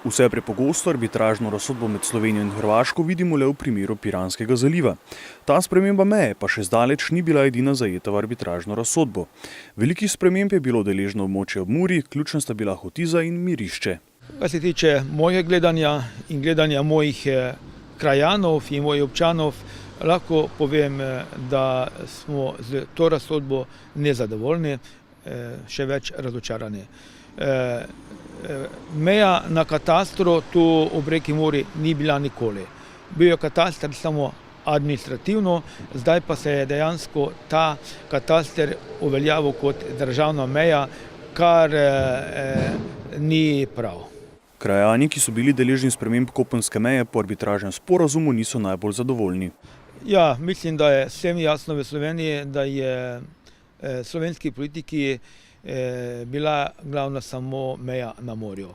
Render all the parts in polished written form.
Vse prepogosto arbitražno razsodbo med Slovenijo in Hrvaško vidimo le v primeru Piranskega zaliva. Ta sprememba meje pa še zdaleč ni bila edina zajeta v arbitražno razsodbo. Velikih sprememb je bilo deležno območje ob Muri, ključna sta bila Hotiza in Mirišče. Kar se tiče mojega gledanja in gledanja mojih krajanov in mojih občanov, lahko povem, da smo z to razsodbo nezadovoljni, še več razočarani. Meja na katastru tu ob reki Muri ni bila nikoli. Bil je kataster samo administrativno, zdaj pa se je dejansko ta kataster uveljavil kot državna meja, kar ni prav. Krajani, ki so bili deležni sprememb kopenske meje po arbitražnem sporazumu, niso najbolj zadovoljni. Ja, mislim, da je vsem jasno v Sloveniji, da je slovenski politiki bila glavna samo meja na morju.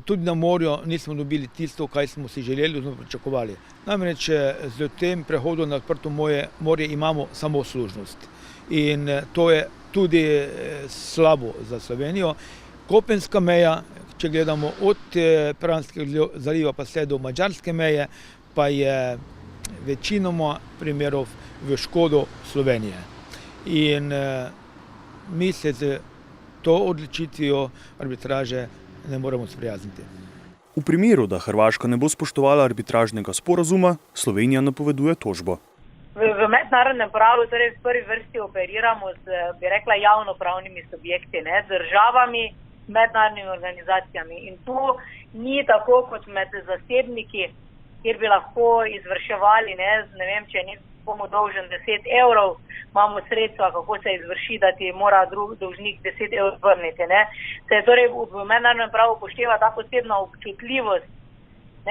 Tudi na morju nismo dobili tisto, kaj smo si želeli oziroma pričakovali. Namreč z tem prehodom na odprto morje imamo samo služnost. In to je tudi slabo za Slovenijo. Kopenska meja, če gledamo od Piranskega zaliva pa vse do madžarske meje, pa je večinoma primerov v škodo Slovenije. In mi se z to odločitvijo arbitraže ne moremo sprijazniti. V primeru, da Hrvaška ne bo spoštovala arbitražnega sporazuma, Slovenija napoveduje tožbo. V mednarodnem pravu torej v prvi vrsti operiramo z, bi rekla, javnopravnimi subjekti, državami, mednarodnimi organizacijami. In tu ni tako kot med zasebniki, kjer bi lahko izvrševali, ne vem, če bomo dolžen 10 evrov, imamo sredstva, kako se izvrši, da ti mora dolžnik 10 evrov vrniti. Se torej v mednarodnem pravu upošteva ta posebna občutljivost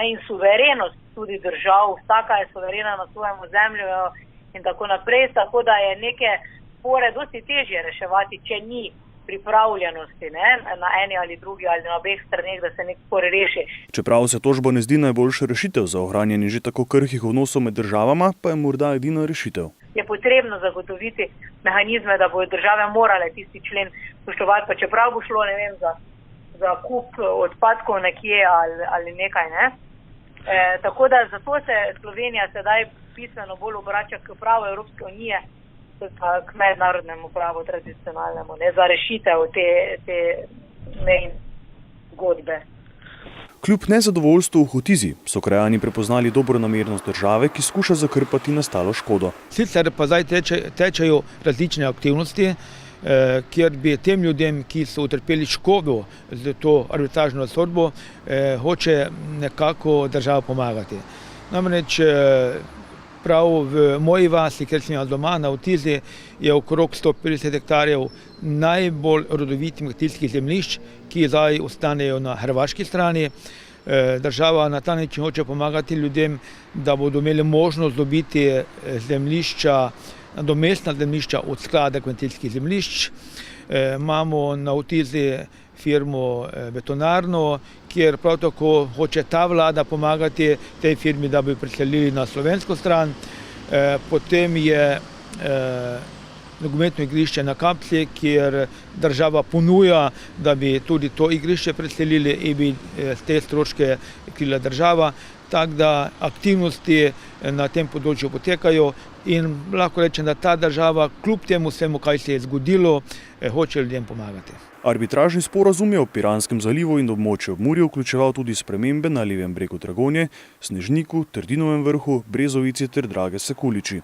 in suverenost tudi držav, vsaka je suverena na svojem ozemlju in tako naprej, tako da je neke spore dosti težje reševati, če ni pripravljenosti na eni ali drugi ali na obeh straneh, da se nek spor reši. Čeprav se tožba ne zdi najboljša rešitev za ohranjanje že tako krhkih odnosov med državama, pa je morda edina rešitev. Je potrebno zagotoviti mehanizme, da bodo države morale tisti člen spoštovati, pa čeprav bo šlo, za kup odpadkov nekje ali nekaj. Tako da zato se Slovenija sedaj bistveno bolj obrača k pravu Evropske unije, k mednarodnemu pravu tradicionalnemu, za rešitev te zgodbe. Kljub nezadovoljstvu v Hotizi so krajani prepoznali dobronamernost države, ki skuša zakrpati nastalo škodo. Sicer pa zdaj tečejo različne aktivnosti, kjer bi tem ljudem, ki so utrpeli škodo z to arbitražno razsodbo, hoče nekako država pomagati. Namreč prav v moji vasi, kjer sem jaz doma na Hotizi, je okrog 150 hektarjev najbolj rodovitih kmetijskih zemljišč, ki zdaj ostanejo na hrvaški strani. Država na ta način hoče pomagati ljudem, da bodo imeli možnost dobiti zemljišča, nadomestna zemljišča od sklada kmetijskih zemljišč. Imamo na Hotizi firmo Betonarno, kjer prav tako hoče ta vlada pomagati tej firmi, da bi preselili na slovensko stran. Potem je nogometno igrišče na Kapci, kjer država ponuja, da bi tudi to igrišče preselili in bi te stroške krila država. Tako da aktivnosti na tem področju potekajo in lahko rečem, da ta država kljub temu vsemu, kaj se je zgodilo, hoče ljudem pomagati. Arbitražni sporazum je v Piranskem zalivu in območju ob Muri vključeval tudi spremembe na levem bregu Dragonje, Snežniku, Trdinovem vrhu, Brezovici ter Drage Sekuliči.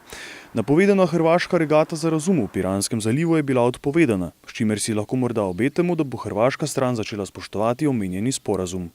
Napovedana hrvaška regata za razum v Piranskem zalivu je bila odpovedana, s čimer si lahko morda obetamo, da bo hrvaška stran začela spoštovati omenjeni sporazum.